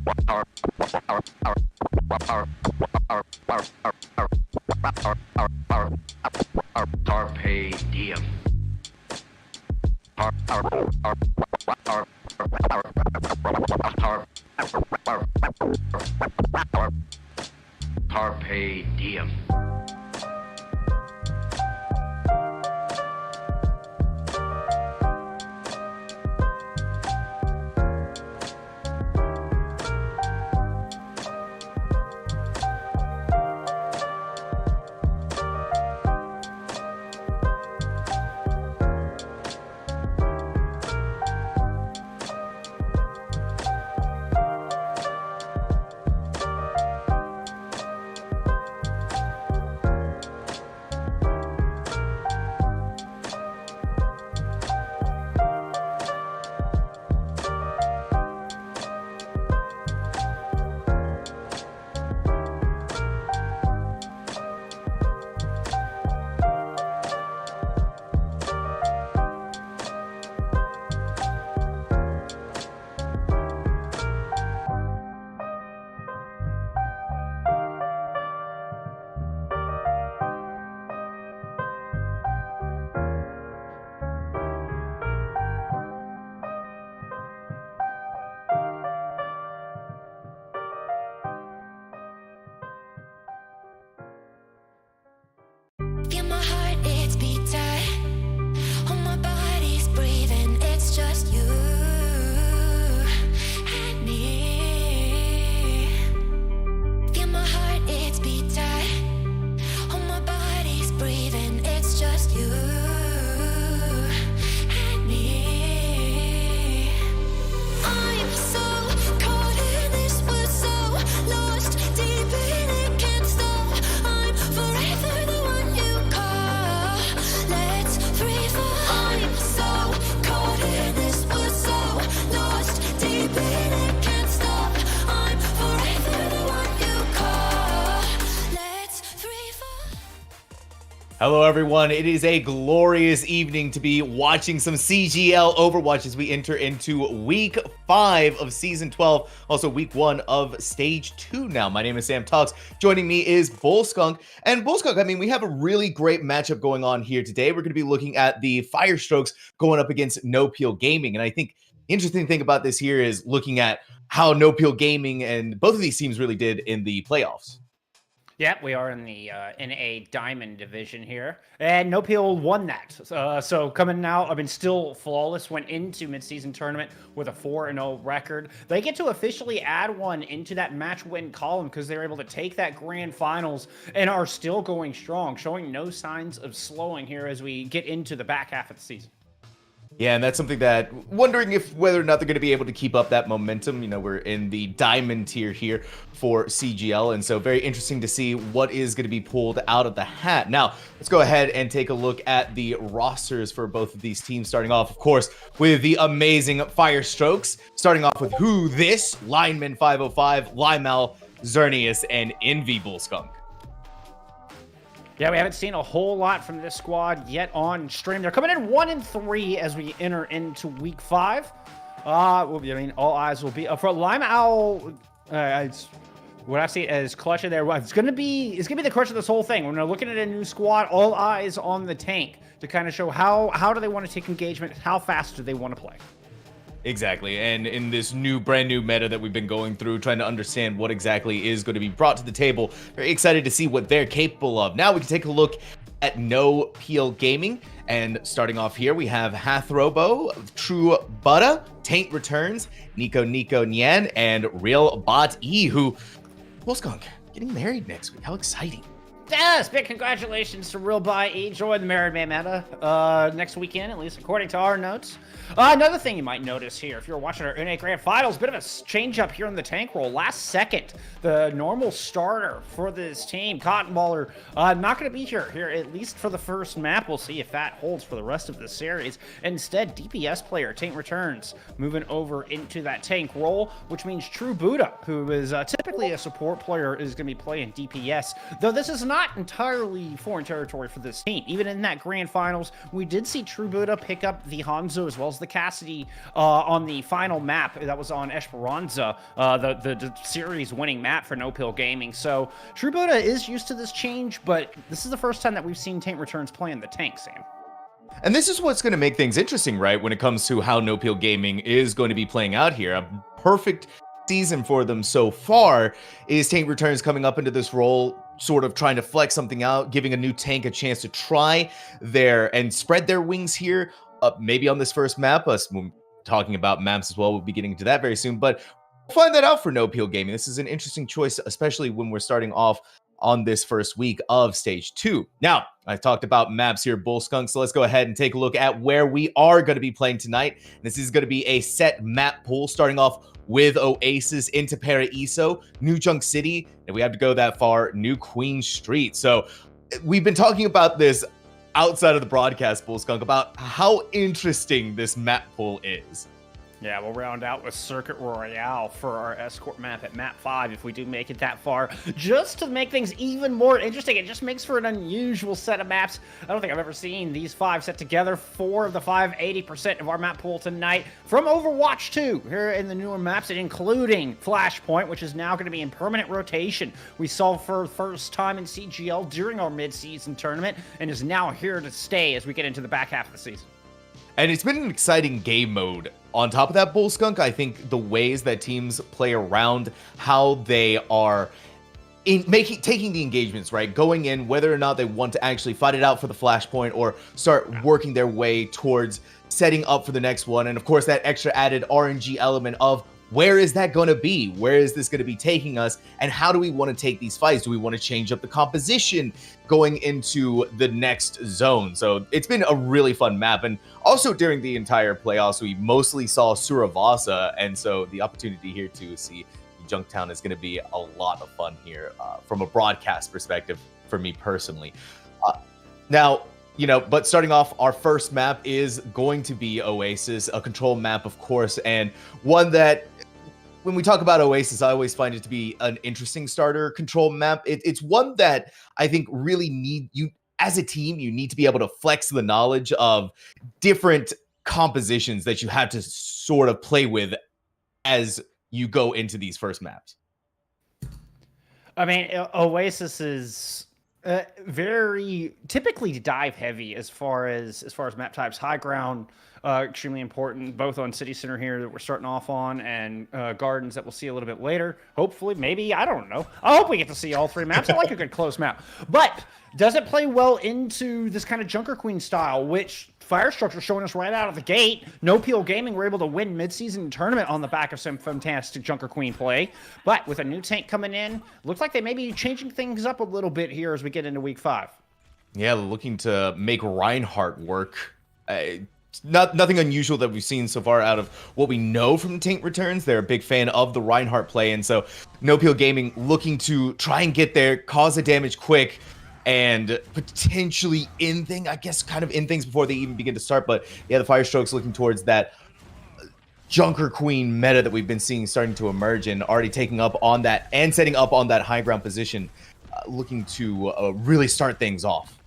Carpe diem. Carpe diem. Feel my heart, it's beating. Oh, my body's breathing. It's just you and me. Feel my heart, it's beating. Oh, my body's breathing. It's just you and me. I'm so caught in this, we're so lost deep in it, can't stop. I'm forever the one you call. Let's free fall. I'm so caught in this, we're so lost deep in it, can't stop. I'm forever the one you call. Let's free fall. Hello everyone, it is a glorious evening to be watching some CGL Overwatch as we enter into week 5 of season 12, also week 1 of stage 2 now. My name is Sam Talks, joining me is Bullskunk, and Bullskunk, I mean, we have a really great matchup going on here today. We're going to be looking at the FireStrokes going up against No Peel Gaming, and I think the interesting thing about this here is looking at how No Peel Gaming and both of these teams really did in the playoffs. Yeah, we are in the NA Diamond division here, and No Peel won that. So coming out, I mean, still flawless. Went into midseason tournament with a 4-0 record. They get to officially add one into that match win column because they're able to take that grand finals and are still going strong, showing no signs of slowing here as we get into the back half of the season. Yeah, and that's something that, wondering if whether or not they're going to be able to keep up that momentum. You know, we're in the diamond tier here for CGL, and so very interesting to see what is going to be pulled out of the hat. Now, let's go ahead and take a look at the rosters for both of these teams, starting off, of course, with the amazing FireStrokes, starting off with Who This, Lineman 505, Limal, Xerneas, and Envy Bullskunk. Yeah, we haven't seen a whole lot from this squad yet on stream. They're coming in 1-3 as we enter into week 5. I mean, all eyes will be for Limal. What I see as clutch in there. It's gonna be the clutch of this whole thing. When we're looking at a new squad, all eyes on the tank to kind of show how do they want to take engagement, how fast do they want to play. Exactly, and in this brand new meta that we've been going through, trying to understand what exactly is going to be brought to the table, very excited to see what they're capable of. Now we can take a look at No Peel Gaming, and starting off here, we have Hathrobo, True Butta, Taint Returns, Nico Nyan, and Real Bot E, who, Bullskunk, getting married next week. How exciting. Yes, big congratulations to Real Bot E. Join the Married Man meta next weekend, at least according to our notes. Another thing you might notice here, if you're watching our NA Grand Finals, bit of a change up here in the tank roll. Last second, the normal starter for this team, Cotton Baller, not going to be here, at least for the first map. We'll see if that holds for the rest of the series. Instead, DPS player, Taint Returns, moving over into that tank role, which means True Buddha, who is typically a support player, is going to be playing DPS. Though this is not not entirely foreign territory for this team. Even in that grand finals, we did see True Buddha pick up the Hanzo as well as the Cassidy on the final map that was on Esperanza, the series-winning map for No Pill Gaming. So True Buddha is used to this change, but this is the first time that we've seen Taint Returns play in the tank, Sam. And this is what's going to make things interesting, right? When it comes to how No Peel Gaming is going to be playing out here. A perfect season for them so far is Taint Returns coming up into this role, sort of trying to flex something out, giving a new tank a chance to try and spread their wings here, maybe on this first map. Us talking about maps as well, we'll be getting into that very soon, but we'll find that out for No Peel Gaming. This is an interesting choice, especially when we're starting off on this first week of Stage 2. Now, I've talked about maps here, Bull Skunk, so let's go ahead and take a look at where we are going to be playing tonight. This is going to be a set map pool, starting off with Oasis into Paraíso, New Junk City, and we have to go that far, New Queen Street. So we've been talking about this outside of the broadcast, Bull Skunk, about how interesting this map pool is. Yeah, we'll round out with Circuit Royale for our escort map at map 5 if we do make it that far. Just to make things even more interesting, it just makes for an unusual set of maps. I don't think I've ever seen these 5 set together. 4 of the 5, 80% of our map pool tonight from Overwatch 2 here in the newer maps, including Flashpoint, which is now going to be in permanent rotation. We saw for the first time in CGL during our mid-season tournament and is now here to stay as we get into the back half of the season. And it's been an exciting game mode. On top of that, Bull Skunk, I think the ways that teams play around how they are taking the engagements, right? Going in, whether or not they want to actually fight it out for the flashpoint or start working their way towards setting up for the next one. And of course, that extra added RNG element of where is that going to be? Where is this going to be taking us? And how do we want to take these fights? Do we want to change up the composition going into the next zone? So it's been a really fun map. And also during the entire playoffs, we mostly saw Suravasa. And so the opportunity here to see Junktown is going to be a lot of fun here from a broadcast perspective for me personally. Now, but starting off, our first map is going to be Oasis, a control map, of course, and one that, when we talk about Oasis, I always find it to be an interesting starter control map. It's one that I think really as a team, you need to be able to flex the knowledge of different compositions that you have to sort of play with as you go into these first maps. I mean, Oasis is very typically dive heavy as far as map types. High ground, extremely important, both on City Center here that we're starting off on, and Gardens that we'll see a little bit later. Hopefully, maybe, I don't know. I hope we get to see all 3 maps. I like a good close map. But does it play well into this kind of Junker Queen style, which FireStrokes are showing us right out of the gate? No Peel Gaming were able to win mid-season tournament on the back of some fantastic Junker Queen play. But with a new tank coming in, looks like they may be changing things up a little bit here as we get into week 5. Yeah, looking to make Reinhardt work. Nothing unusual that we've seen so far out of what we know from Taint Returns. They're a big fan of the Reinhardt play, and so No Peel Gaming looking to try and get there, cause the damage quick, and potentially end things before they even begin to start. But yeah, the FireStrokes looking towards that Junker Queen meta that we've been seeing starting to emerge and already taking up on that and setting up on that high ground position, looking to really start things off.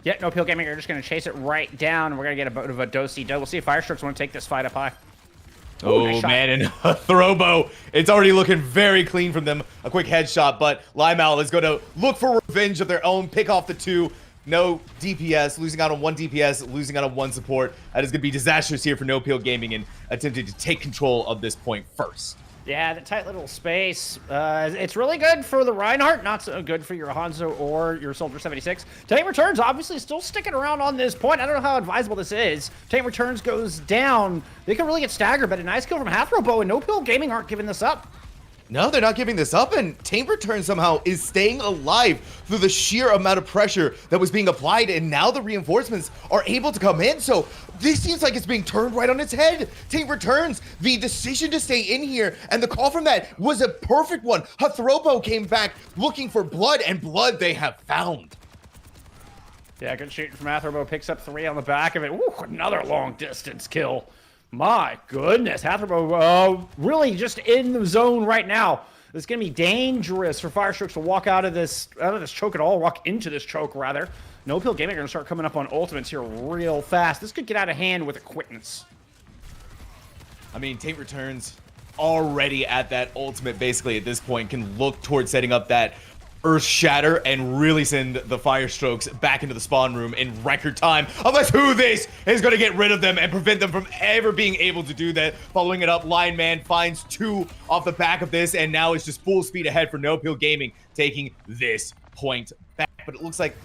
Yeah, No Peel Gaming are just going to chase it right down. We're going to get a bit of a do-si-do. We'll see if FireStrokes want to take this fight up high. Oh, nice man, and a Throbo. It's already looking very clean from them. A quick headshot, but Limeowl is going to look for revenge of their own, pick off the 2. No DPS, losing out on 1 DPS, losing out on 1 support. That is going to be disastrous here for No Peel Gaming and attempting to take control of this point first. Yeah, the tight little space. It's really good for the Reinhardt, not so good for your Hanzo or your Soldier 76. Taint Returns obviously still sticking around on this point. I don't know how advisable this is. Taint Returns goes down. They can really get staggered, but a nice kill from Hathrobo, and No Peel Gaming aren't giving this up. No, they're not giving this up, and Taint Return somehow is staying alive through the sheer amount of pressure that was being applied, and now the reinforcements are able to come in, so this seems like it's being turned right on its head. Taint Returns, the decision to stay in here, and the call from that was a perfect one. Hathrobo came back looking for blood, and blood they have found. Yeah, good shooting from Hathrobo, picks up 3 on the back of it. Ooh, another long distance kill. My goodness, Hathrobo really just in the zone right now. It's going to be dangerous for FireStrokes to walk out of this choke at all, walk into this choke, rather. No Peel Gaming are going to start coming up on ultimates here real fast. This could get out of hand with a quickness. I mean, Taint Returns already at that ultimate, basically, at this point, can look towards setting up that Earth Shatter and really send the FireStrokes back into the spawn room in record time. Unless who this is going to get rid of them and prevent them from ever being able to do that. Following it up, Lion Man finds 2 off the back of this, and now it's just full speed ahead for No Peel Gaming, taking this point back. But it looks like,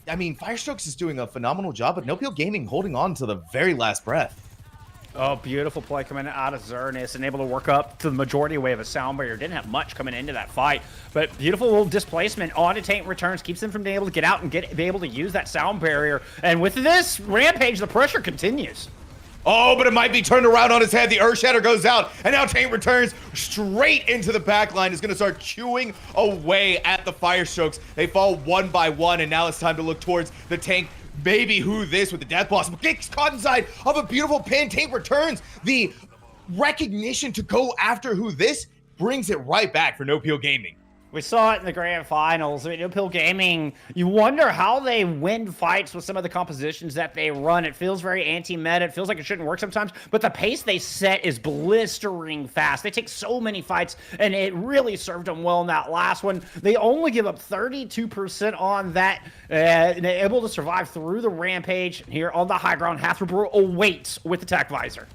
I mean, FireStrokes is doing a phenomenal job, but No Peel Gaming holding on to the very last breath. Oh, beautiful play coming out of Xerneas and able to work up to the majority away of a sound barrier. Didn't have much coming into that fight, but beautiful little displacement onto Taint Returns keeps them from being able to get out and be able to use that sound barrier. And with this Rampage, the pressure continues. Oh, but it might be turned around on his head. The Earth Shatter goes out, and now Taint Returns straight into the back line. Is going to start chewing away at the FireStrokes. They fall one by one, and now it's time to look towards the tank. Maybe who this with the Death Blossom gets caught inside of a beautiful pin. Taint Returns. The recognition to go after who this brings it right back for No Peel Gaming. We saw it in the grand finals. I mean, No Peel Gaming, you wonder how they win fights with some of the compositions that they run. It feels very anti-meta. It feels like it shouldn't work sometimes, but the pace they set is blistering fast. They take so many fights, and it really served them well in that last one. They only give up 32% on that, and they're able to survive through the Rampage. Here on the high ground, Hathaway awaits with the Attack Visor.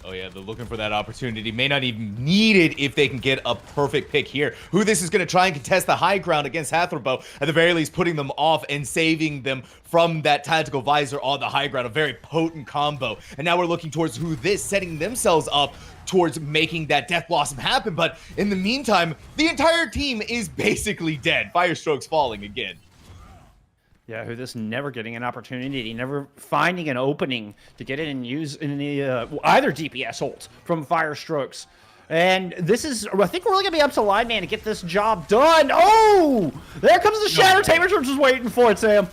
Oh yeah, they're looking for that opportunity. May not even need it if they can get a perfect pick here. Who this is going to try and contest the high ground against Hathaway, at the very least putting them off and saving them from that tactical visor on the high ground. A very potent combo. And now we're looking towards who this, setting themselves up towards making that Death Blossom happen. But in the meantime, the entire team is basically dead. FireStrokes falling again. Yeah, who this never getting an opportunity, never finding an opening to get in and use in the either DPS ult from FireStrokes. And this is, I think we're really going to be up to Line Man to get this job done. Oh, there comes the Shatter. Taint Returns was waiting for it, Sam.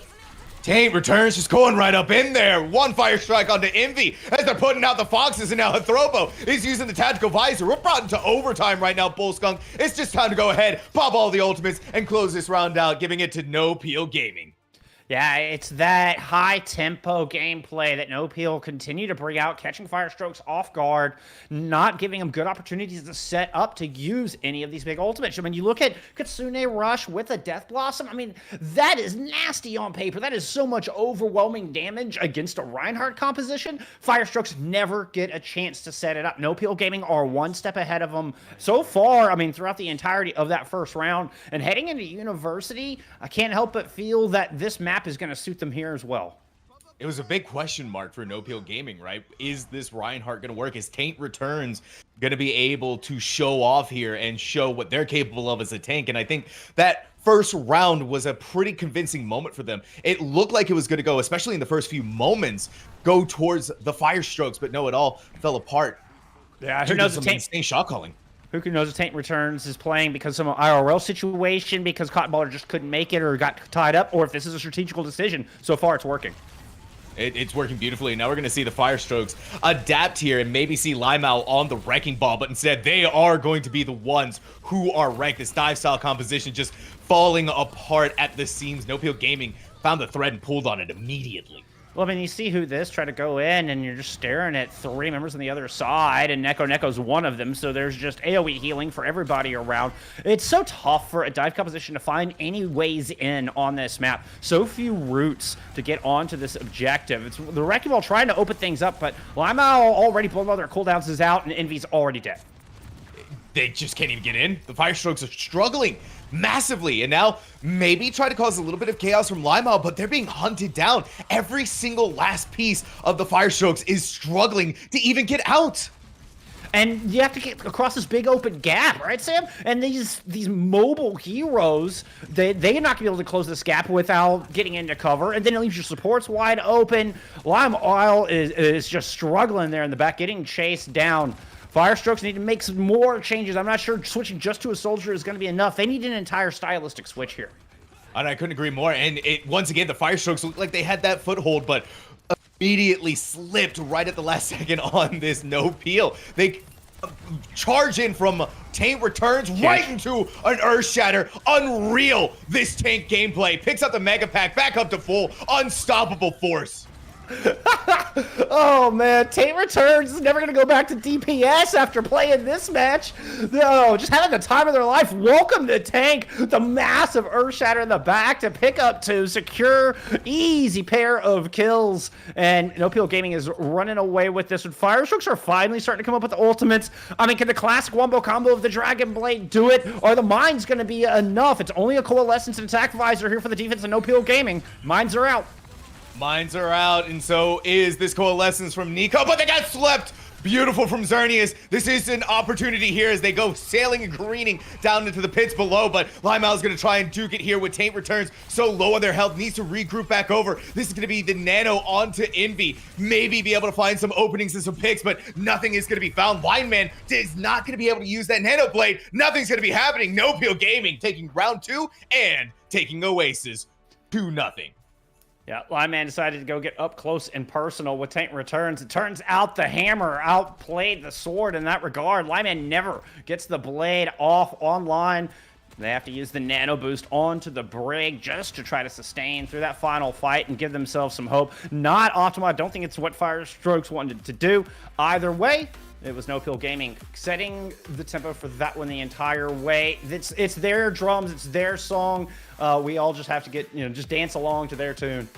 Taint Returns just going right up in there. One fire strike onto Envy as they're putting out the Foxes, and now Hathrobo is using the tactical visor. We're brought into overtime right now, Bullskunk. It's just time to go ahead, pop all the ultimates, and close this round out, giving it to No Peel Gaming. Yeah, it's that high-tempo gameplay that No Peel continue to bring out, catching FireStrokes off guard, not giving them good opportunities to set up to use any of these big ultimates. I mean, you look at Kitsune Rush with a Death Blossom. I mean, that is nasty on paper. That is so much overwhelming damage against a Reinhardt composition. FireStrokes never get a chance to set it up. No Peel Gaming are one step ahead of them so far, I mean, throughout the entirety of that first round. And heading into University, I can't help but feel that this map is going to suit them here as well. It was a big question mark for No Peel Gaming, right? Is this Reinhardt going to work? Is Taint Returns going to be able to show off here and show what they're capable of as a tank? And I think that first round was a pretty convincing moment for them. It looked like it was going to go, especially in the first few moments, go towards the FireStrokes, but no, it all fell apart. Yeah, who knows? Some insane shot calling. Who knows if Taint Returns is playing because of some IRL situation, because Cotton Baller just couldn't make it or got tied up, or if this is a strategical decision. So far, it's working. It's working beautifully. Now we're going to see the FireStrokes adapt here and maybe see Limau on the wrecking ball, but instead they are going to be the ones who are wrecked. This dive-style composition just falling apart at the seams. No Peel Gaming found the thread and pulled on it immediately. Well, I mean, you see who this try to go in, and you're just staring at three members on the other side, and Neko's one of them, so there's just AoE healing for everybody around. It's so tough for a dive composition to find any ways in on this map. So few routes to get onto this objective. It's the Wrecking Ball trying to open things up, but Limau already blown all their cooldowns is out, and Envy's already dead. They just can't even get in. The FireStrokes are struggling massively, and now maybe try to cause a little bit of chaos from Limau, but they're being hunted down. Every single last piece of the FireStrokes is struggling to even get out. And you have to get across this big open gap, right, Sam? And these mobile heroes, they're not going to be able to close this gap without getting into cover. And then it leaves your supports wide open. Limau is just struggling there in the back, getting chased down. FireStrokes need to make some more changes. I'm not sure switching just to a soldier is going to be enough. They need an entire stylistic switch here. And I couldn't agree more. And once again, the FireStrokes looked like they had that foothold, but immediately slipped right at the last second on this No Peel. They charge in from Taint Returns right into an Earth Shatter. Unreal, this Tank gameplay. Picks up the Mega Pack, back up to full. Unstoppable force. Oh man, Taint Returns is never gonna go back to DPS after playing this match. No, just having the time of their life. Welcome to Tank, the massive Earth Shatter in the back to pick up to secure easy pair of kills. And NoPL Gaming is running away with this. And FireStrokes are finally starting to come up with the ultimates. I mean, can the classic wombo combo of the Dragon Blade do it? Are the mines gonna be enough? It's only a Coalescence and Attack Visor here for the defense of NoPL Gaming. Mines are out. Mines are out, and so is this Coalescence from Nico, but they got swept. Beautiful from Xerneas. This is an opportunity here as they go sailing and careening down into the pits below, but Limeout's going to try and duke it here with Taint Returns so low on their health, needs to regroup back over. This is going to be the Nano onto Envy. Maybe be able to find some openings and some picks, but nothing is going to be found. Lineman is not going to be able to use that Nano Blade. Nothing's going to be happening. NoPL Gaming taking round 2 and taking Oasis 2-0. Yeah, Lineman decided to go get up close and personal with Taint Returns. It turns out the hammer outplayed the sword in that regard. Lineman never gets the blade off online. They have to use the nano boost onto the Brig just to try to sustain through that final fight and give themselves some hope. Not optimal. I don't think it's what FireStrokes wanted to do. Either way, it was NoPL Gaming setting the tempo for that one the entire way. It's their drums, it's their song. We all just have to get, just dance along to their tune.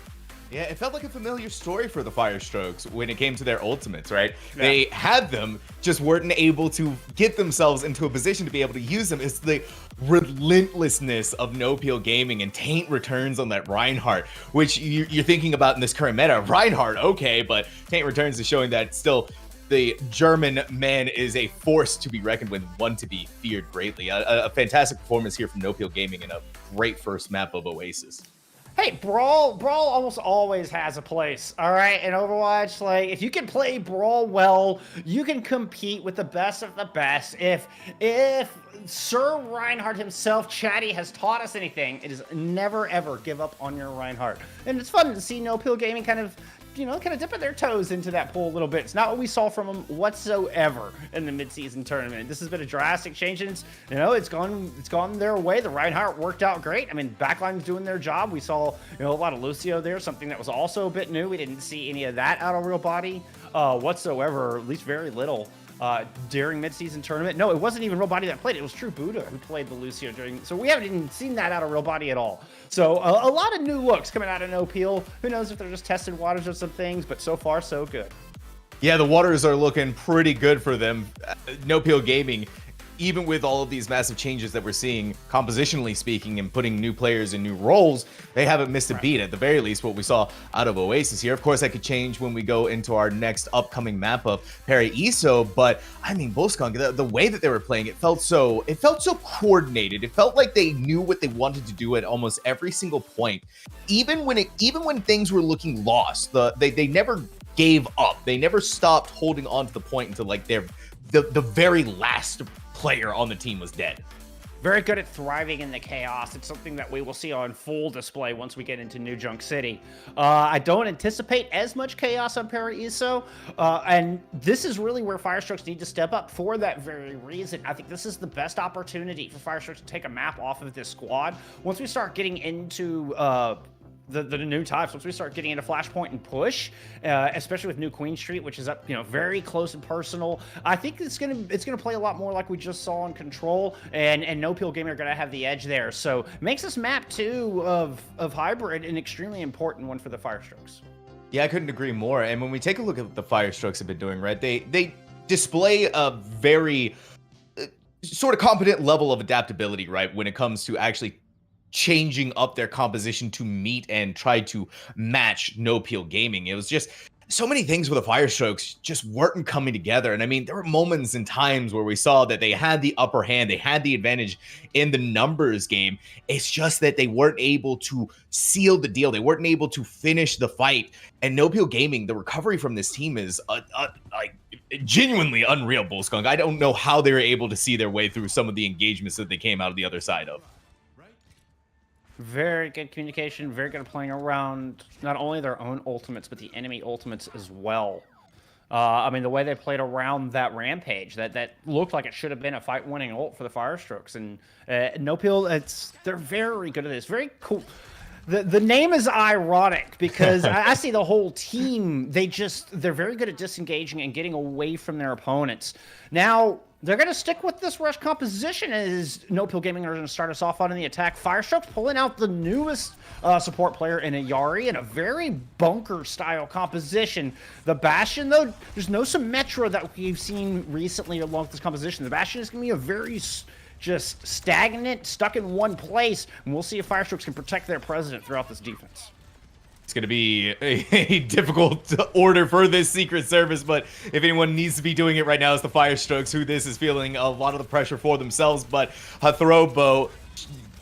Yeah, it felt like a familiar story for the FireStrokes when it came to their ultimates, right? Yeah. They had them, just weren't able to get themselves into a position to be able to use them. It's the relentlessness of NoPL Gaming and Taint Returns on that Reinhardt, which you're thinking about in this current meta. Reinhardt, okay, but Taint Returns is showing that still the German man is a force to be reckoned with, one to be feared greatly. A fantastic performance here from NoPL Gaming and a great first map of Oasis. Hey, Brawl almost always has a place, all right? In Overwatch, like, if you can play Brawl well, you can compete with the best of the best. If Sir Reinhardt himself, Chatty, has taught us anything, it is never, ever give up on your Reinhardt. And it's fun to see NoPL Gaming kind of dipping their toes into that pool a little bit. It's not what we saw from them whatsoever in the midseason tournament. This has been a drastic change, and it's gone their way. The Reinhardt worked out great. I mean, backline's doing their job. We saw a lot of Lucio there, something that was also a bit new. We didn't see any of that out of real body whatsoever, at least very little. During midseason tournament. No, it wasn't even Real Body that played. It was True Buddha who played the Lucio during. So we haven't even seen that out of Real Body at all. So a lot of new looks coming out of NoPL. Who knows if they're just testing waters of some things, but so far so good. Yeah, the waters are looking pretty good for them. NoPL Gaming, even with all of these massive changes that we're seeing, compositionally speaking, and putting new players in new roles, they haven't missed a beat. At the very least, what we saw out of Oasis here. Of course, that could change when we go into our next upcoming map of Paraiso. But I mean, Bolskong, the way that they were playing, it felt so coordinated. It felt like they knew what they wanted to do at almost every single point. Even when things were looking lost, they never gave up. They never stopped holding on to the point until like the very last player on the team was dead. Very good at thriving in the chaos. It's something that we will see on full display once we get into New Junk City. I don't anticipate as much chaos on Paraiso, and this is really where FireStrokes need to step up for that very reason. I think this is the best opportunity for FireStrokes to take a map off of this squad. Once we start getting into the new types, once we start getting into Flashpoint and Push, especially with New Queen Street, which is up, very close and personal. I think it's gonna play a lot more like we just saw on Control, and NoPL Gaming are gonna have the edge there. So makes this map 2 of Hybrid an extremely important one for the FireStrokes. Yeah, I couldn't agree more. And when we take a look at what the FireStrokes have been doing, right, they display a very sort of competent level of adaptability, right, when it comes to actually changing up their composition to meet and try to match NoPL Gaming. It was just so many things with the FireStrokes just weren't coming together. And I mean, there were moments and times where we saw that they had the upper hand, they had the advantage in the numbers game. It's just that they weren't able to seal the deal. They weren't able to finish the fight. And NoPL Gaming, the recovery from this team is like genuinely unreal, Bullskunk. I don't know how they were able to see their way through some of the engagements that they came out of the other side of. Very good communication, very good at playing around not only their own ultimates, but the enemy ultimates as well. I mean, the way they played around that rampage, that looked like it should have been a fight-winning ult for the FireStrokes. And No Pill, they're very good at this. Very cool. The name is ironic because I see the whole team, they're very good at disengaging and getting away from their opponents. Now, they're going to stick with this rush composition as No Pill Gaming are going to start us off on the attack. FireStrokes pulling out the newest support player in a Yari in a very bunker-style composition. The Bastion, though, there's no Symmetra that we've seen recently along this composition. The Bastion is going to be a very just stagnant, stuck in one place, and we'll see if FireStrokes can protect their president throughout this defense. It's going to be a difficult order for this Secret Service, but if anyone needs to be doing it right now, it's the FireStrokes, who this is feeling a lot of the pressure for themselves. But Hathrobo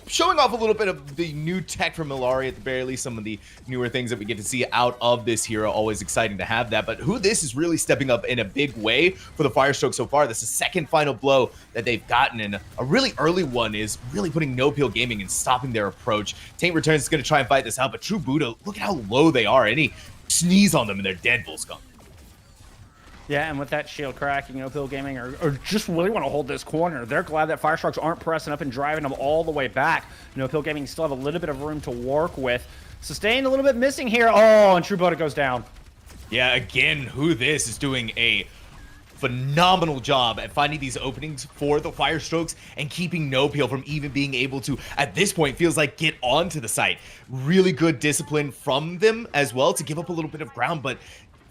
showing off a little bit of the new tech from Illari, at the very least, some of the newer things that we get to see out of this hero. Always exciting to have that. But who this is really stepping up in a big way for the FireStrokes so far. This is the second final blow that they've gotten, and a really early one is really putting No Peel Gaming and stopping their approach. Taint Returns is going to try and fight this out, but True Buddha, look at how low they are. Any sneeze on them and they're dead, Volskunk. Yeah, and with that shield cracking, No Pill Gaming or just really want to hold this corner. They're glad that FireStrokes aren't pressing up and driving them all the way back. No Pill Gaming still have a little bit of room to work with. Sustained a little bit missing here. Oh, and True Buddha goes down. Yeah, again, who this is doing a phenomenal job at finding these openings for the FireStrokes and keeping No Peel from even being able to, at this point, feels like get onto the site. Really good discipline from them as well to give up a little bit of ground, but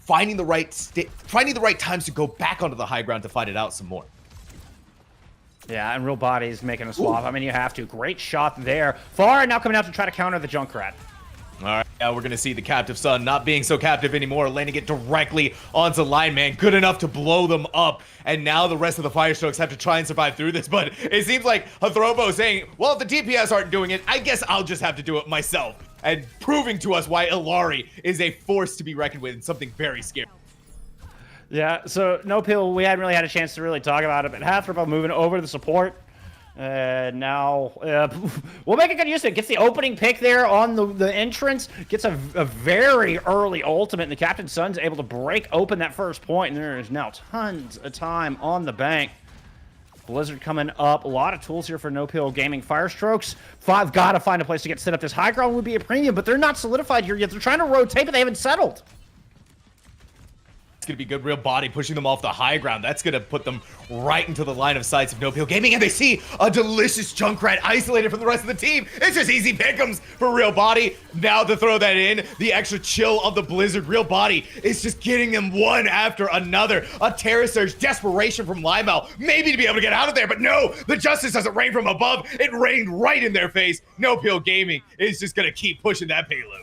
finding the right times to go back onto the high ground to fight it out some more. Yeah, and Real Body's making a swap. Ooh. I mean, you have to. Great shot there. Far now coming out to try to counter the Junkrat. All right, now we're going to see the Captive Sun not being so captive anymore, landing it directly onto Lineman. Good enough to blow them up, and now the rest of the FireStrokes have to try and survive through this, but it seems like Hathrobo saying, well, if the DPS aren't doing it, I guess I'll just have to do it myself, and proving to us why Illari is a force to be reckoned with and something very scary. Yeah, so No Pill, we hadn't really had a chance to really talk about it, but Hathrobo moving over to the support. Now, we'll make a good use of it. Gets the opening pick there on the entrance. Gets a very early ultimate, and the Captain Sun's able to break open that first point, and there is now tons of time on the bank. Blizzard coming up. A lot of tools here for No Pill Gaming. FireStrokes, got to find a place to get set up. This high ground would be a premium, but they're not solidified here yet. They're trying to rotate, but they haven't settled. Going to be good. Real Body pushing them off the high ground. That's going to put them right into the line of sights of No Peel Gaming, and they see a delicious Junkrat isolated from the rest of the team. It's just easy pick'ems for Real Body. Now to throw that in, the extra chill of the Blizzard. Real Body is just getting them one after another. A Terror Surge, desperation from Limel, maybe to be able to get out of there, but no, the justice doesn't rain from above. It rained right in their face. No Peel Gaming is just going to keep pushing that payload.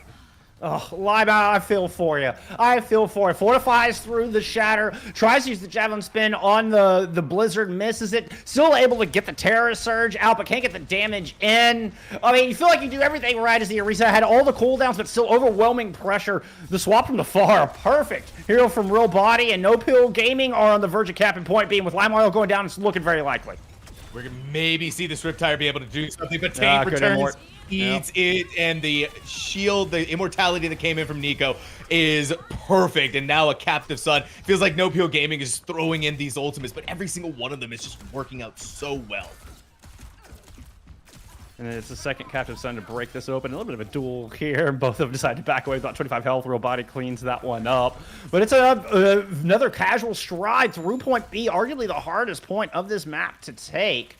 Oh, Limel, I feel for you. I feel for you. Fortifies through the Shatter. Tries to use the Javelin Spin on the Blizzard. Misses it. Still able to get the Terror Surge out, but can't get the damage in. I mean, you feel like you do everything right as the Orisa had all the cooldowns, but still overwhelming pressure. The swap from the far, perfect. Hero from Real Body and No Pill Gaming are on the verge of capping point beam with Limel going down. It's looking very likely. We're going to maybe see the Swift Tire be able to do something, but Taint returns. Eats it, and the shield, the immortality that came in from Nico is perfect, and now a Captive Sun. Feels like No Peel Gaming is throwing in these ultimates, but every single one of them is just working out so well. And it's the second Captive Sun to break this open. A little bit of a duel here. Both of them decide to back away with about 25 health. Real Body cleans that one up. But it's another casual stride through point B, arguably the hardest point of this map to take.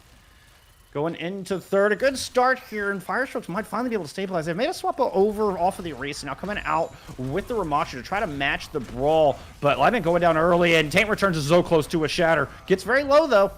Going into third, a good start here, and FireStrokes might finally be able to stabilize. They've made a swap over off of the Orisa, now coming out with the Ramattra to try to match the brawl. But Lyman going down early, and Taint returns is so close to a Shatter. Gets very low, though.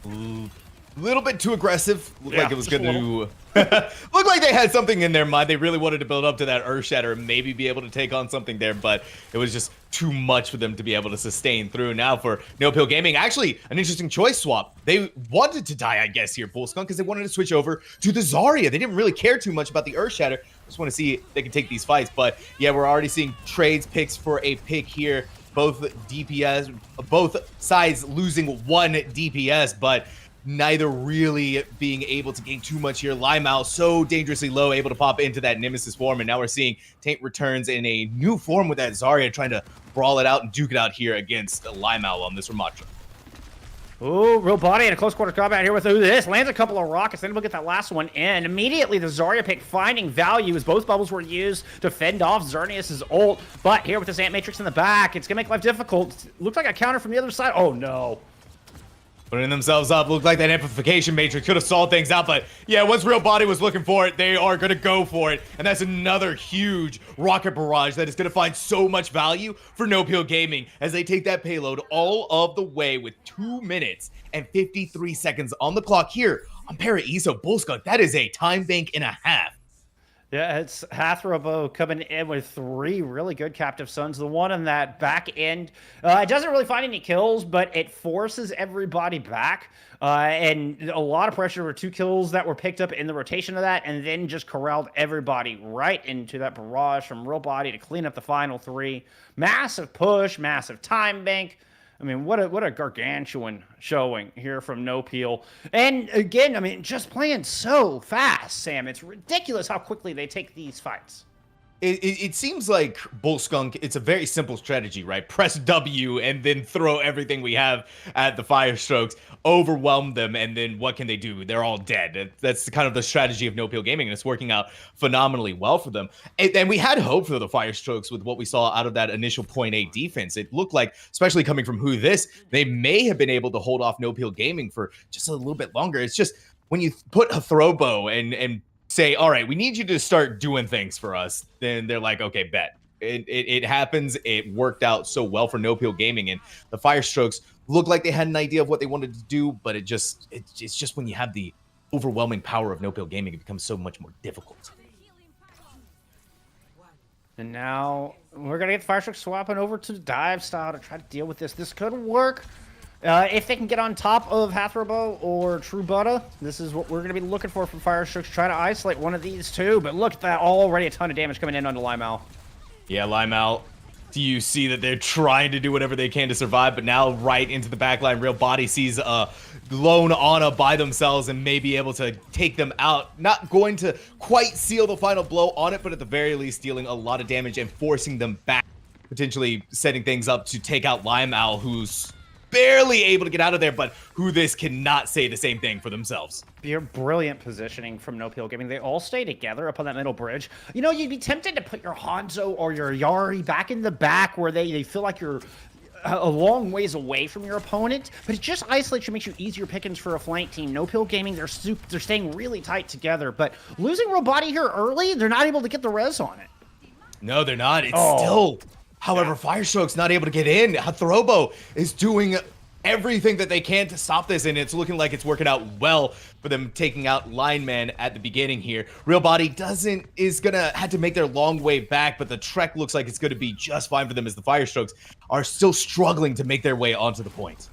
A little bit too aggressive. Looked like it was going to... Looked like they had something in their mind. They really wanted to build up to that Earth Shatter and maybe be able to take on something there, but it was just too much for them to be able to sustain through. Now for No Pill Gaming, actually an interesting choice swap. They wanted to die, I guess, here, Volskunk, because they wanted to switch over to the Zarya. They didn't really care too much about the Earth Shatter. Just want to see if they can take these fights. But yeah, we're already seeing trades, picks for a pick here. Both DPS, both sides losing one DPS, but neither really being able to gain too much here. Limeout so dangerously low, able to pop into that Nemesis form, and now we're seeing Taint returns in a new form with that Zarya trying to brawl it out and duke it out here against Limeout on this Ramattra. Ooh, real body in a close quarters combat here with this. Lands a couple of rockets, then we'll get that last one in. Immediately, the Zarya pick finding value as both bubbles were used to fend off Xerneas' ult. But here with this Ant Matrix in the back, it's going to make life difficult. Looks like a counter from the other side. Oh, no. Putting themselves up, looked like that amplification matrix could have solved things out, but yeah, once Real Body was looking for it, they are gonna go for it, and that's another huge rocket barrage that is gonna find so much value for No Peel Gaming as they take that payload all of the way with 2 minutes and 53 seconds on the clock here on Paraiso Bullskunk. That is a time bank and a half. Yeah, it's Hathrobo coming in with 3 really good Captive Sons. The one on that back end, it doesn't really find any kills, but it forces everybody back. And a lot of pressure. There were 2 kills that were picked up in the rotation of that, and then just corralled everybody right into that barrage from Real Body to clean up the final 3. Massive push, massive time bank. I mean, what a gargantuan showing here from No Peel. And again, I mean, just playing so fast, Sam. It's ridiculous how quickly they take these fights. It seems like Bullskunk, it's a very simple strategy, right? Press W and then throw everything we have at the FireStrokes, overwhelm them, and then what can they do? They're all dead. That's kind of the strategy of No Peel Gaming, and it's working out phenomenally well for them. And we had hope for the FireStrokes with what we saw out of that initial point A defense. It looked like, especially coming from Who This, they may have been able to hold off No Peel Gaming for just a little bit longer. It's just when you put a Throbo and say, all right, we need you to start doing things for us, then they're like, okay, bet. It happens. It worked out so well for No Peel Gaming, and the FireStrokes looked like they had an idea of what they wanted to do, but it's just when you have the overwhelming power of No Peel Gaming, it becomes so much more difficult. And now we're going to get FireStrokes swapping over to the dive style to try to deal with this. This could work. If they can get on top of Hathrobo or True Butter, this is what we're going to be looking for from FireStrokes. Try to isolate one of these two, but look at that. Already a ton of damage coming in onto Limeout. Yeah, Limeout. Do you see that they're trying to do whatever they can to survive, but now right into the backline, Real Body sees a lone Ana by themselves and may be able to take them out. Not going to quite seal the final blow on it, but at the very least dealing a lot of damage and forcing them back, potentially setting things up to take out Limeout, who's barely able to get out of there, but Who This cannot say the same thing for themselves. Your brilliant positioning from No Peel Gaming. They all stay together up on that middle bridge. You know, you'd be tempted to put your Hanzo or your Yari back in the back where they feel like you're a long ways away from your opponent, but it just isolates you, makes you easier pickings for a flank team. No Peel Gaming, they're staying really tight together, but losing Real Body here early, they're not able to get the res on it. No, they're not. It's still... However, FireStrokes not able to get in. Hathrobo is doing everything that they can to stop this, and it's looking like it's working out well for them taking out Lineman at the beginning here. Real Body is gonna have to make their long way back, but the trek looks like it's gonna be just fine for them as the FireStrokes are still struggling to make their way onto the point.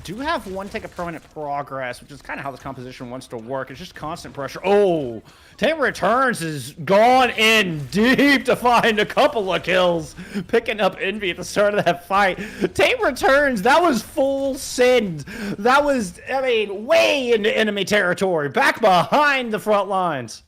Do have one take a permanent progress, which is kind of how this composition wants to work. It's just constant pressure. Oh, Taint Returns has gone in deep to find a couple of kills, picking up Envy at the start of that fight. Taint Returns, that was full send. That was, I mean, way into enemy territory, back behind the front lines.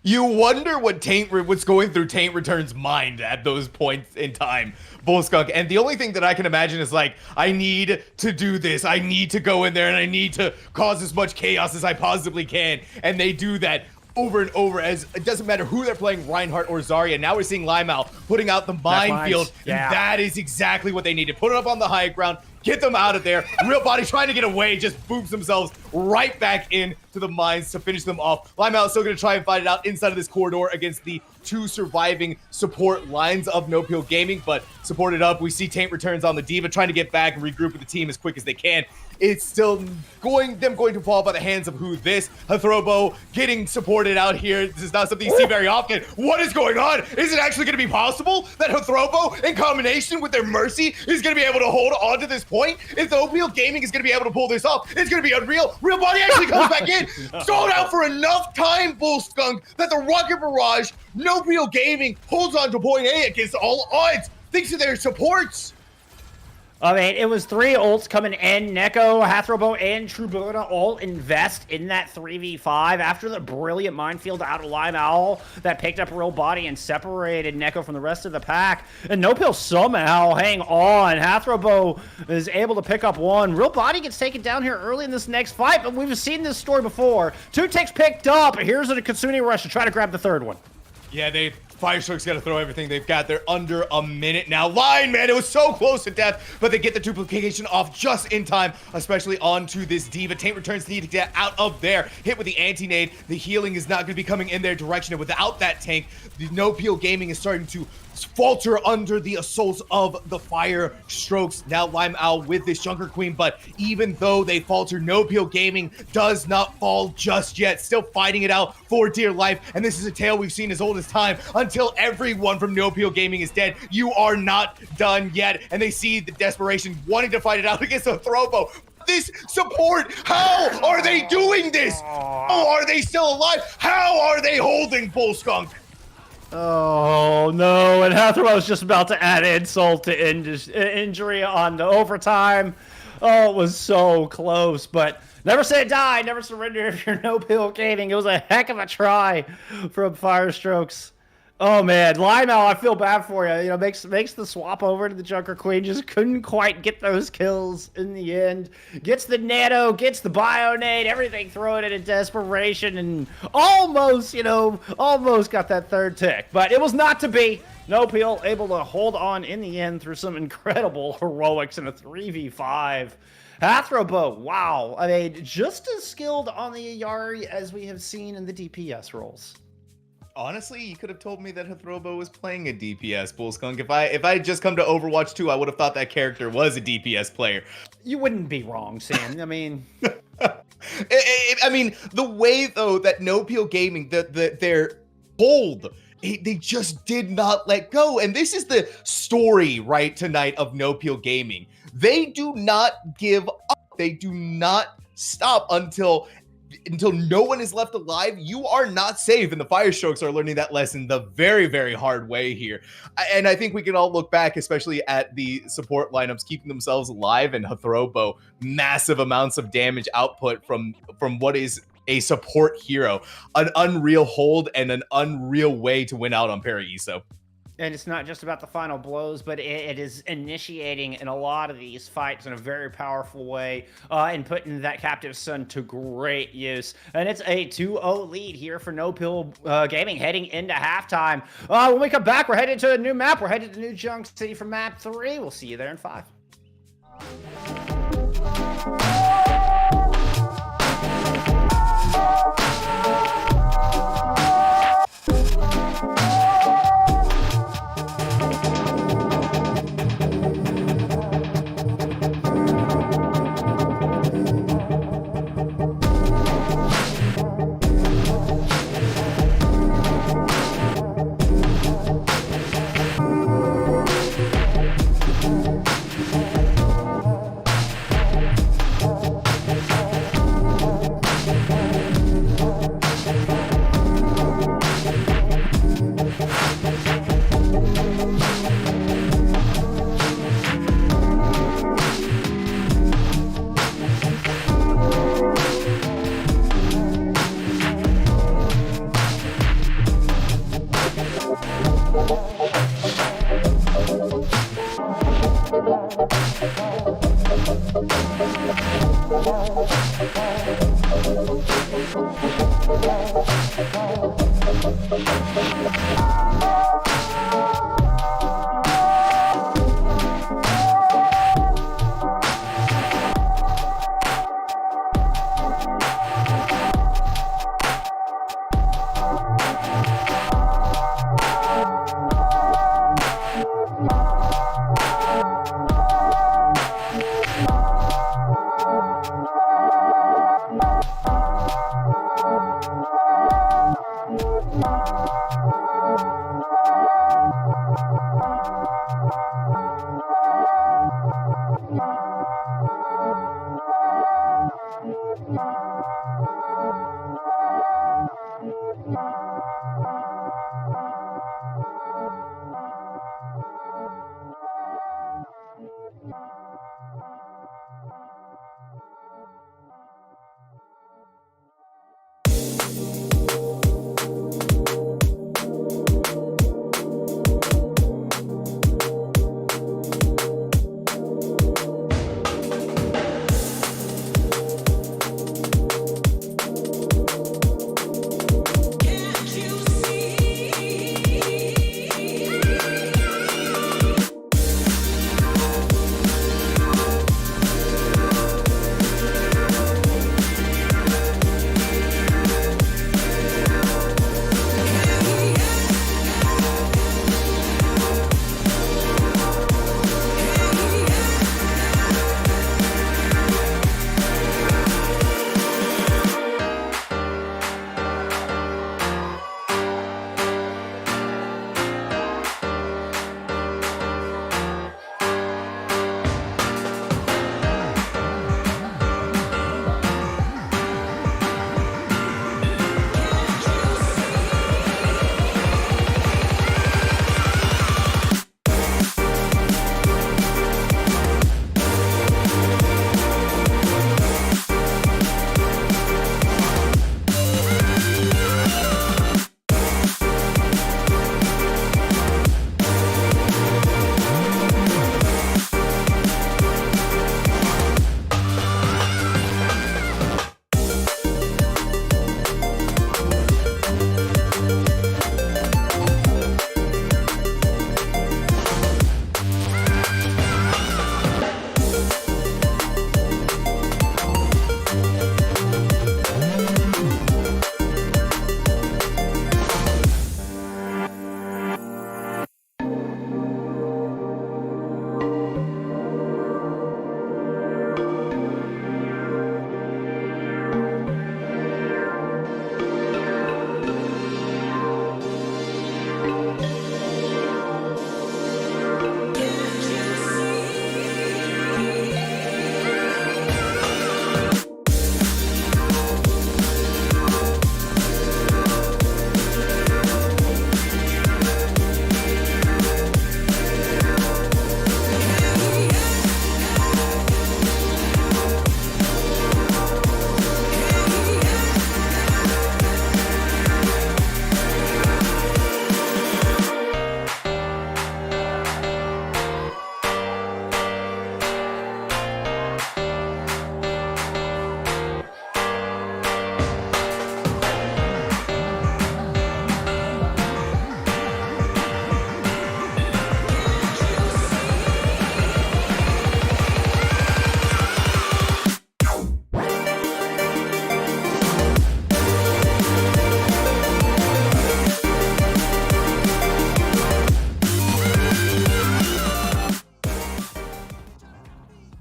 You wonder what's going through Taint Return's mind at those points in time, Bullskunk. And the only thing that I can imagine is like, I need to do this. I need to go in there and I need to cause as much chaos as I possibly can. And they do that over and over, as it doesn't matter who they're playing, Reinhardt or Zarya. Now we're seeing Limeout putting out the minefield. Yeah. And that is exactly what they need to put it up on the high ground. Get them out of there. Real Body trying to get away, just booms themselves right back in to the mines to finish them off. Limeout is still going to try and fight it out inside of this corridor against the 2 surviving support lines of No Peel Gaming, but supported up. We see Taint Returns on the Diva trying to get back and regroup with the team as quick as they can. It's still going to fall by the hands of Who This. Hathrobo getting supported out here. This is not something you see very often. What is going on? Is it actually going to be possible that Hathrobo, in combination with their Mercy, is going to be able to hold on to this point? If the No Peel Gaming is going to be able to pull this off, it's going to be unreal. Real Body actually comes back in. Stalled out for enough time, Bullskunk, that the Rocket Barrage, No Peel Gaming holds on to point A against all odds. Thanks to their supports. I mean, it was 3 ults coming in. Neko, Hathrobo, and Trubona all invest in that 3v5 after the brilliant minefield out of Lime Owl that picked up Real Body and separated Neko from the rest of the pack. And Nopill somehow hang on. Hathrobo is able to pick up 1. Real Body gets taken down here early in this next fight, but we've seen this story before. 2 ticks picked up. Here's a Katsuni rush to try to grab the 3rd one. Yeah, FireStrokes got to throw everything they've got. They're under a minute now. Line, man, it was so close to death, but they get the duplication off just in time, especially onto this D.Va. Taint returns need to get out of there. Hit with the anti-nade. The healing is not going to be coming in their direction, and without that tank, the No Peel Gaming is starting to falter under the assaults of the FireStrokes. Now Lime Owl with this Junker Queen, but even though they falter, No Peel Gaming does not fall just yet. Still fighting it out for dear life, and this is a tale we've seen as old as time. Until everyone from No Peel Gaming is dead, you are not done yet. And they see the desperation, wanting to fight it out against a Throbo. This support, how are they doing this? How are they still alive? How are they holding Bull Skunk? Oh no, and Hathrow was just about to add insult to injury on the overtime. Oh, it was so close, but never say die, never surrender if you're No Peel Gaming. It was a heck of a try from FireStrokes. Oh man, Lime Owl, I feel bad for you. You know, makes the swap over to the Junker Queen. Just couldn't quite get those kills in the end. Gets the nano, gets the bionade, everything thrown in desperation, and almost got that 3rd tick. But it was not to be. No Peel able to hold on in the end through some incredible heroics in a 3v5. Hathrobo, wow. I mean, just as skilled on the Yari as we have seen in the DPS roles. Honestly, you could have told me that Hathrobo was playing a DPS, Bullskunk. If I had just come to Overwatch 2, I would have thought that character was a DPS player. You wouldn't be wrong, Sam. I mean... I mean, the way, though, that No Peel Gaming, their hold, they just did not let go. And this is the story, right, tonight of No Peel Gaming. They do not give up. They do not stop until no one is left alive. You are not safe, and the FireStrokes are learning that lesson the very, very hard way here. And I think we can all look back, especially at the support lineups keeping themselves alive, and Hathrobo, massive amounts of damage output from what is a support hero. An unreal hold and an unreal way to win out on Paraiso. And it's not just about the final blows, but it is initiating in a lot of these fights in a very powerful way and putting that Captive Sun to great use. And it's a 2-0 lead here for No Peel Gaming heading into halftime. When we come back, we're headed to a new map. We're headed to New Junk City for map 3. We'll see you there in 5. Thank you.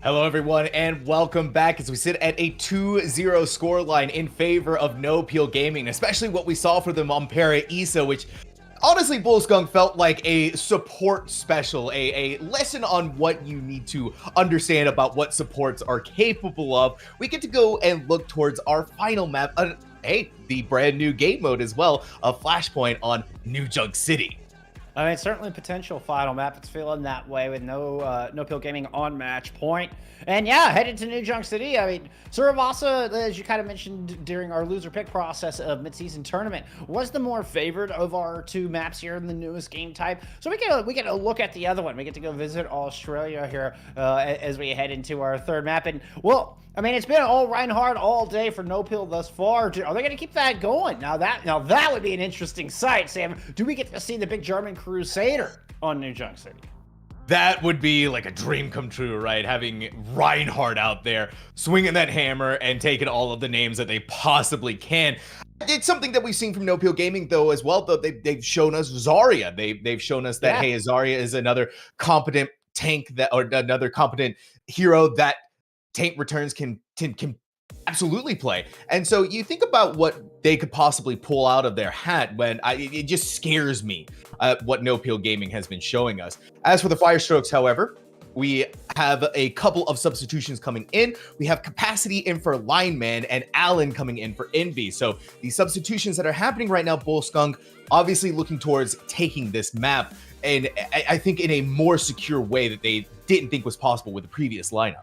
Hello, everyone, and welcome back as we sit at a 2-0 scoreline in favor of No Peel Gaming, especially what we saw for them on Para Isa, which honestly, Bullskunk felt like a support special, a lesson on what you need to understand about what supports are capable of. We get to go and look towards our final map, hey, the brand new game mode as well, of Flashpoint on New Junk City. I mean, certainly potential final map. It's feeling that way with no Peel Gaming on match point. And yeah, headed to New Junk City. I mean, Surabasa, as you kind of mentioned during our loser pick process of midseason tournament, was the more favored of our two maps here in the newest game type. So we get a look at the other one. We get to go visit Australia here as we head into our third map. And well, I mean, it's been all Reinhardt all day for No Peel thus far. Are they going to keep that going? Now that would be an interesting sight, Sam. Do we get to see the big German Crusader on New Junk City? That would be like a dream come true, right? Having Reinhardt out there swinging that hammer and taking all of the names that they possibly can. It's something that we've seen from No Peel Gaming, though, as well. Though they've shown us Zarya. They've shown us that hey, Zarya is another competent tank or another competent hero that Tank Returns can absolutely play. And so you think about what they could possibly pull out of their hat when it just scares me what No Peel Gaming has been showing us. As for the FireStrokes, however, we have a couple of substitutions coming in. We have Capacity in for Lineman and Allen coming in for Envy. So the substitutions that are happening right now, Bullskunk obviously looking towards taking this map, and I think in a more secure way that they didn't think was possible with the previous lineup.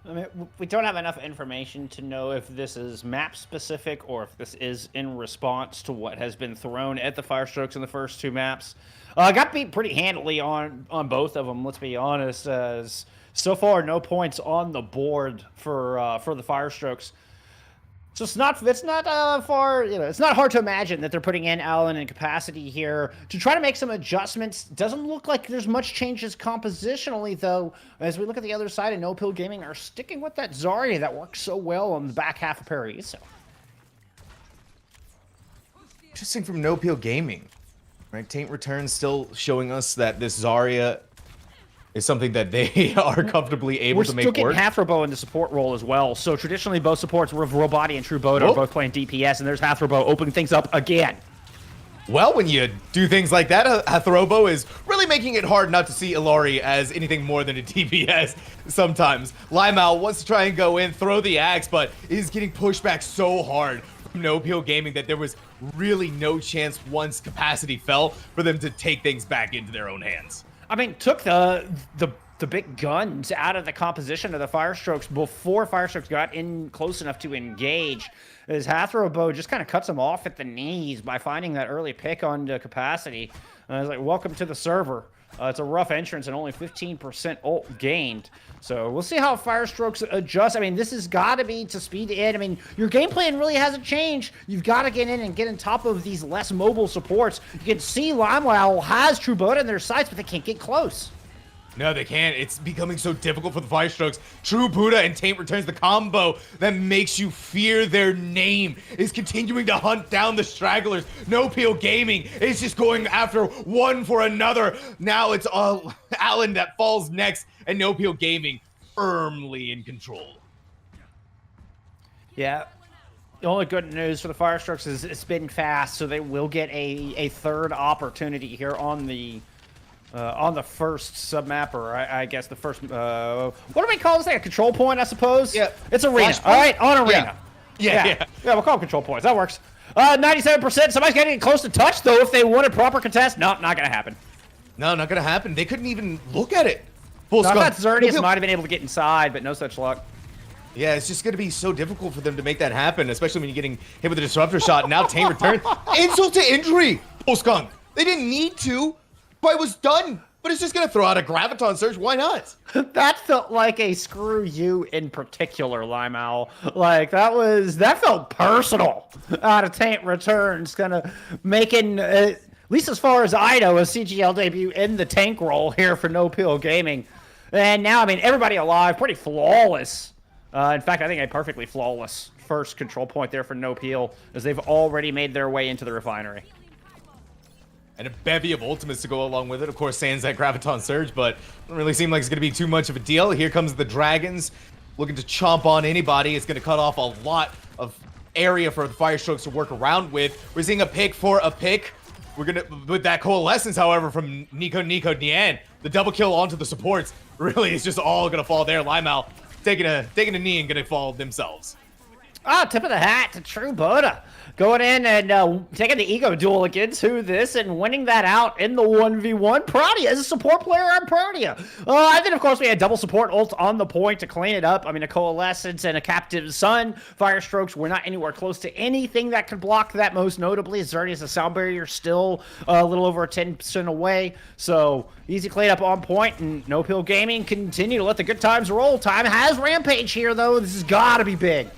I mean, we don't have enough information to know if this is map specific or if this is in response to what has been thrown at the FireStrokes in the first two maps. Got beat pretty handily on both of them, let's be honest. As so far, no points on the board for the FireStrokes. So it's not far, it's not hard to imagine that they're putting in Allen and Capacity here to try to make some adjustments. Doesn't look like there's much changes compositionally, though. As we look at the other side, and No Peel Gaming are sticking with that Zarya that works so well on the back half of Paraiso. Interesting from No Peel Gaming, right? Taint Returns still showing us that this Zarya is something that they are comfortably able to make work. We're still getting Hathrobo in the support role as well. So traditionally, both supports, Robati and True Boda, are both playing DPS, and there's Hathrobo opening things up again. Well, when you do things like that, Hathrobo is really making it hard not to see Ilari as anything more than a DPS sometimes. Limau wants to try and go in, throw the axe, but is getting pushed back so hard from No Peel Gaming that there was really no chance once Capacity fell for them to take things back into their own hands. I mean, took the big guns out of the composition of the FireStrokes before FireStrokes got in close enough to engage. As Hathrobo just kind of cuts him off at the knees by finding that early pick on the Capacity. And I was like, welcome to the server. It's a rough entrance and only 15% ult gained. So we'll see how FireStrokes adjust. I mean, this has got to be to speed in. I mean, your game plan really hasn't changed. You've got to get in and get on top of these less mobile supports. You can see Limewell has True Boda in their sights, but they can't get close. No, they can't. It's becoming so difficult for the FireStrokes. True Buddha and Taint Returns, the combo that makes you fear their name, is continuing to hunt down the stragglers. No Peel Gaming is just going after one for another. Now it's Allen that falls next, and No Peel Gaming firmly in control. Yeah. The only good news for the FireStrokes is it's been fast, so they will get a third opportunity here on the first submap, or I guess the first, what do we call this thing? A control point, I suppose? Yeah. It's arena. All right, on arena. Yeah, we'll call them control points. That works. 97%. Somebody's getting close to touch, though, if they wanted proper contest. No, not going to happen. No, not going to happen. They couldn't even look at it. I thought Xerneas might have been able to get inside, but no such luck. Yeah, it's just going to be so difficult for them to make that happen, especially when you're getting hit with a disruptor shot. Now Taint Returns. Insult to injury, Bullskunk. They didn't need to. But it was done. But it's just going to throw out a Graviton Surge. Why not? That felt like a screw you in particular, Limau. Like, that felt personal out of Taint Returns. Kind of making, at least as far as I know, a CGL debut in the tank role here for No Peel Gaming. And now, I mean, everybody alive, pretty flawless. In fact, I think a perfectly flawless first control point there for No Peel, as they've already made their way into the refinery. and a bevy of ultimates to go along with it. Of course, sans that Graviton Surge, but doesn't really seem like it's going to be too much of a deal. Here comes the Dragons, looking to chomp on anybody. It's going to cut off a lot of area for the FireStrokes to work around with. We're seeing a pick for a pick. We're going to, with that Coalescence, however, from Nico Nian, the double kill onto the supports really is just all going to fall there. Limeow taking a knee and going to fall themselves. Ah, tip of the hat to True Buddha. Going in and taking the ego duel against Who This and winning that out in the 1v1. Proud of you. As a support player, I'm proud of you. And then, of course, we had double support ult on the point to clean it up. I mean, a Coalescence and a Captive Sun. FireStrokes were not anywhere close to anything that could block that, most notably. Xerneas, the sound barrier, still a little over 10% away. So, easy cleanup on point, and No Pill Gaming continue to let the good times roll. Time has Rampage here, though. This has got to be big.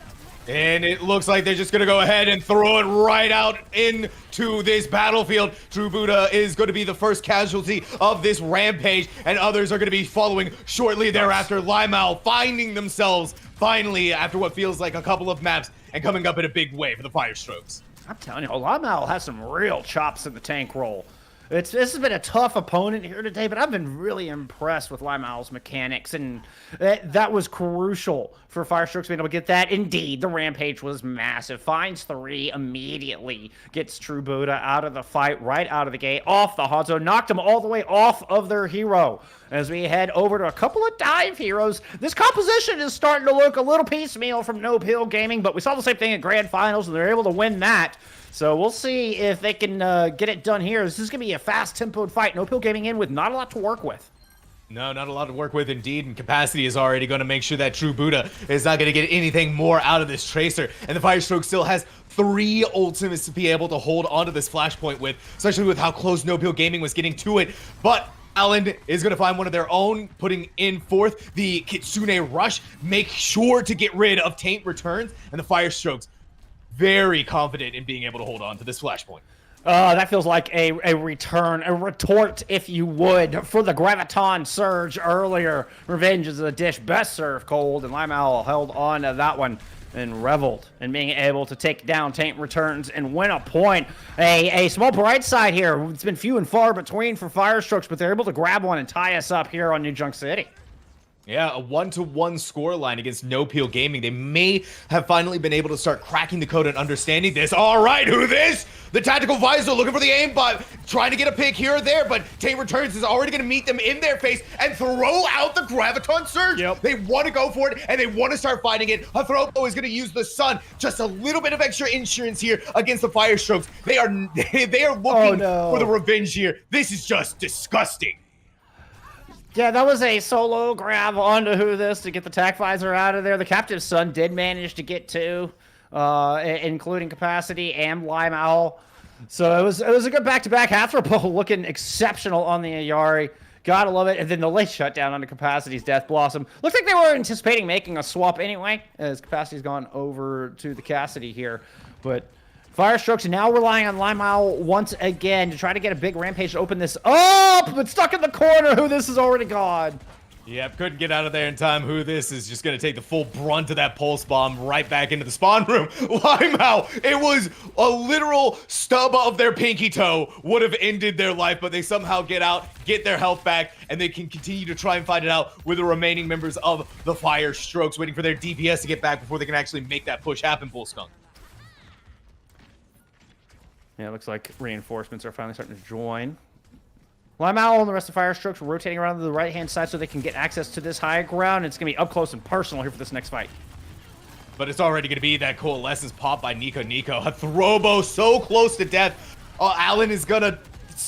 And it looks like they're just going to go ahead and throw it right out into this battlefield. True Buddha is going to be the first casualty of this rampage, and others are going to be following shortly thereafter. Limeow finding themselves finally after what feels like a couple of maps and coming up in a big way for the FireStrokes. I'm telling you, Limeow has some real chops in the tank roll. This has been a tough opponent here today, but I've been really impressed with Limeow's mechanics, and that was crucial for FireStrokes being able to get that. Indeed, the Rampage was massive. Finds 3 immediately, gets True Buddha out of the fight, right out of the gate, off the Hanzo, knocked them all the way off of their hero. As we head over to a couple of dive heroes, this composition is starting to look a little piecemeal from No Pill Gaming, but we saw the same thing at Grand Finals, and they're able to win that. So we'll see if they can get it done here. This is going to be a fast-tempoed fight. No Pill Gaming in with not a lot to work with. No, not a lot to work with indeed, and Capacity is already going to make sure that True Buddha is not going to get anything more out of this Tracer, and the FireStroke still has 3 ultimates to be able to hold onto this flashpoint with, especially with how close No Pill Gaming was getting to it. But Allen is going to find one of their own, putting in forth the Kitsune Rush, make sure to get rid of Taint Returns, and the FireStrokes very confident in being able to hold on to this flashpoint. That feels like a return, a retort, if you would, for the Graviton Surge earlier. Revenge is a dish best served cold, and Limeow held on to that one and reveled in being able to take down Taint Returns and win a point. A small bright side here. It's been few and far between for FireStrokes, but they're able to grab one and tie us up here on New Junk City. Yeah, a 1-1 score line against No Peel Gaming. They may have finally been able to start cracking the code and understanding this. All right, Who This? The Tactical Visor looking for the aimbot, trying to get a pick here or there, but Taint Returns is already going to meet them in their face and throw out the Graviton Surge. Yep. They want to go for it, and they want to start fighting it. Hathropo is going to use the Sun. Just a little bit of extra insurance here against the FireStrokes. They are looking for the revenge here. This is just disgusting. Yeah, that was a solo grab onto Who This to get the Tac Visor out of there. The Captive Sun did manage to get 2, including Capacity and Limeow. So it was a good back-to-back. Hathropo looking exceptional on the Ayari. Gotta love it. And then the late shutdown onto Capacity's Death Blossom. Looks like they were anticipating making a swap anyway, as Capacity's gone over to the Cassidy here. But FireStrokes now relying on Limeow once again to try to get a big rampage to open this up, but stuck in the corner. Who This is already gone. Yep, couldn't get out of there in time. Who This is just going to take the full brunt of that pulse bomb right back into the spawn room. Limeow, it was a literal stub of their pinky toe would have ended their life, but they somehow get out, get their health back, and they can continue to try and fight it out with the remaining members of the FireStrokes, waiting for their DPS to get back before they can actually make that push happen, Bullskunk. Yeah, it looks like reinforcements are finally starting to join. Limeow and the rest of FireStrokes are rotating around to the right-hand side so they can get access to this high ground. It's going to be up close and personal here for this next fight. But it's already going to be that Coalescence pop by Nico. Hathrobo so close to death. Allen is going to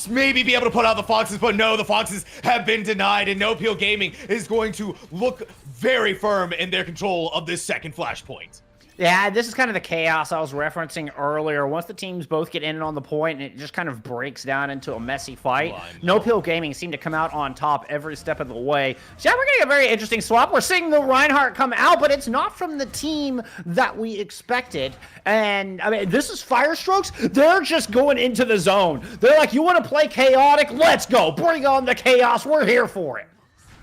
maybe be able to put out the Foxes, but no, the Foxes have been denied, and No Peel Gaming is going to look very firm in their control of this second flashpoint. Yeah, this is kind of the chaos I was referencing earlier. Once the teams both get in and on the point, and it just kind of breaks down into a messy fight. No Pill Gaming seemed to come out on top every step of the way. So yeah, we're getting a very interesting swap. We're seeing the Reinhardt come out, but it's not from the team that we expected. And, I mean, this is FireStrokes. They're just going into the zone. They're like, you want to play chaotic? Let's go. Bring on the chaos. We're here for it.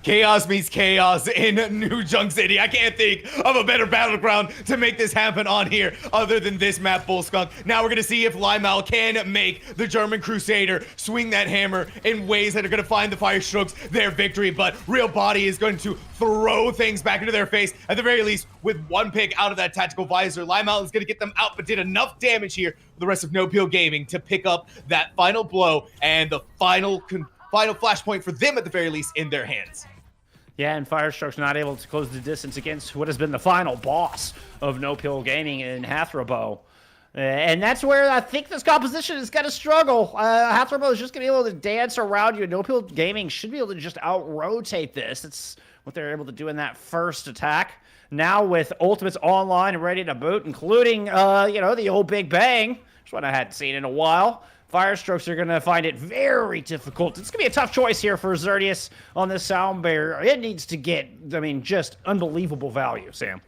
Chaos meets chaos in New Junk City. I can't think of a better battleground to make this happen on here other than this map, Bullskunk. Now we're going to see if Limeowl can make the German Crusader swing that hammer in ways that are going to find the FireStrokes their victory. But Real Body is going to throw things back into their face. At the very least, with one pick out of that tactical visor, Limeowl is going to get them out, but did enough damage here for the rest of No Peel Gaming to pick up that final blow and the final flashpoint for them at the very least in their hands. Yeah, and FireStrokes not able to close the distance against what has been the final boss of No Pill Gaming in Hathrabo. And that's where I think this composition is going to struggle. Hathrabo is just going to be able to dance around you. No Pill Gaming should be able to just out-rotate this. It's what they're able to do in that first attack. Now with ultimates online and ready to boot, including, the old Big Bang, which one I hadn't seen in a while. FireStrokes are going to find it very difficult. It's going to be a tough choice here for Xerneas on this sound barrier. It needs to get, just unbelievable value, Sam.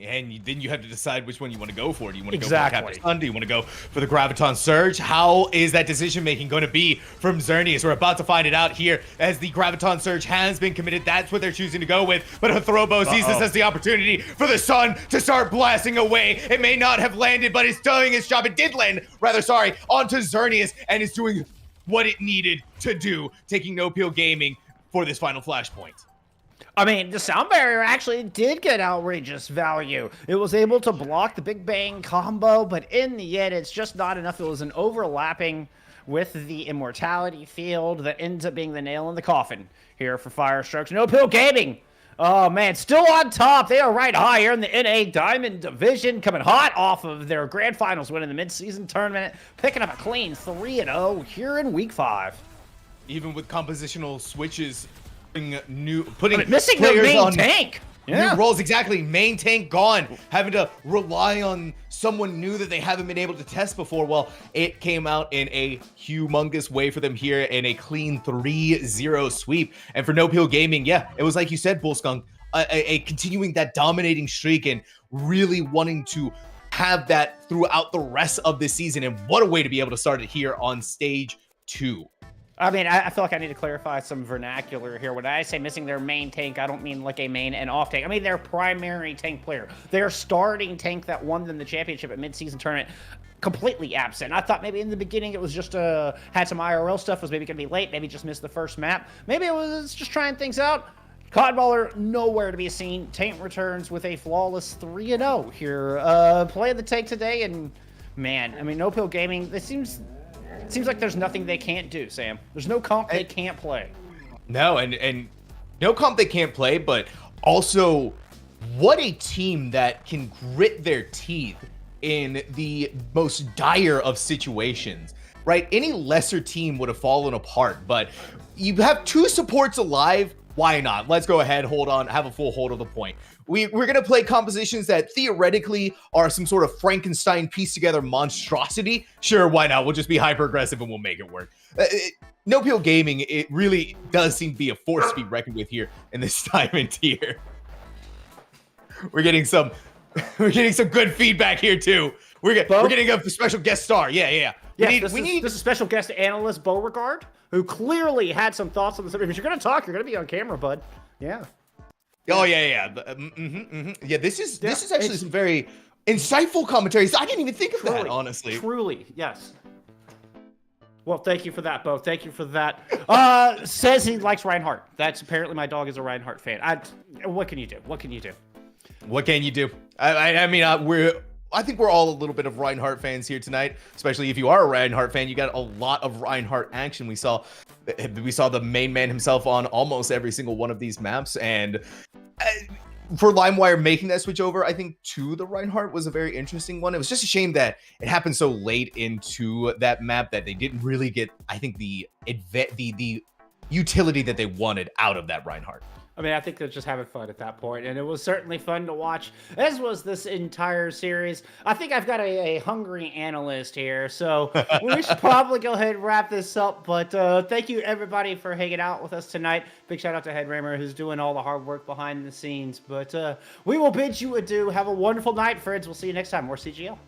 And then you have to decide which one you want to go for. Do you want to Exactly. go for the Captain Sun? Do you want to go for the Graviton Surge? How is that decision-making going to be from Xerneas? We're about to find it out here as the Graviton Surge has been committed. That's what they're choosing to go with. But Hathrobo sees this as the opportunity for the sun to start blasting away. It may not have landed, but it's doing its job. It did land, onto Xerneas, and it's doing what it needed to do, taking No Peel Gaming for this final flashpoint. I mean, the sound barrier actually did get outrageous value. It was able to block the Big Bang combo, but in the end, it's just not enough. It was an overlapping with the immortality field that ends up being the nail in the coffin here for FireStrokes. No Pill Gaming. Oh, man, still on top. They are right higher in the NA Diamond Division, coming hot off of their grand finals win in the mid-season tournament, picking up a clean 3-0 here in Week 5. Even with compositional switches, missing their main tank. New roles, exactly. Main tank gone. Having to rely on someone new that they haven't been able to test before. Well, it came out in a humongous way for them here in a clean 3-0 sweep. And for No Peel Gaming, yeah, it was like you said, Bullskunk, a continuing that dominating streak and really wanting to have that throughout the rest of this season. And what a way to be able to start it here on stage 2. I mean, I feel like I need to clarify some vernacular here. When I say missing their main tank, I don't mean like a main and off tank. I mean their primary tank player. Their starting tank that won them the championship at mid-season tournament, completely absent. I thought maybe in the beginning it was just had some IRL stuff, was maybe going to be late, maybe just missed the first map. Maybe it was just trying things out. Codballer, nowhere to be seen. Tank returns with a flawless 3-0 here. Playing the tank today, and man, I mean, No Pill Gaming, it seems like there's nothing they can't do, Sam. There's no comp they can't play. No, and no comp they can't play, but also what a team that can grit their teeth in the most dire of situations, right? Any lesser team would have fallen apart, but you have 2 supports alive. Why not? Let's go ahead, have a full hold of the point. We're going to play compositions that theoretically are some sort of Frankenstein piece together monstrosity. Sure, why not? We'll just be hyper aggressive and we'll make it work. No Peel Gaming, it really does seem to be a force to be reckoned with here in this diamond tier. We're getting some good feedback here too. We're getting a special guest star. Yeah. This is a special guest analyst, Beauregard, who clearly had some thoughts on this. If you're going to talk, you're going to be on camera, bud. Yeah. Oh yeah. Yeah, this is actually some very insightful commentaries. I didn't even think of that, honestly. Truly, yes. Well, thank you for that, Bo. Thank you for that. Says he likes Reinhardt. That's apparently my dog is a Reinhardt fan. What can you do? What can you do? I think we're all a little bit of Reinhardt fans here tonight, especially if you are a Reinhardt fan. You got a lot of Reinhardt action. We saw the main man himself on almost every single one of these maps, and for LimeWire making that switch over, I think to the Reinhardt was a very interesting one. It was just a shame that it happened so late into that map that they didn't really get, I think, the utility that they wanted out of that Reinhardt. I mean, I think they're just having fun at that point, and it was certainly fun to watch, as was this entire series. I think I've got a hungry analyst here, so we should probably go ahead and wrap this up, but thank you, everybody, for hanging out with us tonight. Big shout out to Headramer, who's doing all the hard work behind the scenes, but we will bid you adieu. Have a wonderful night, friends. We'll see you next time. More CGL.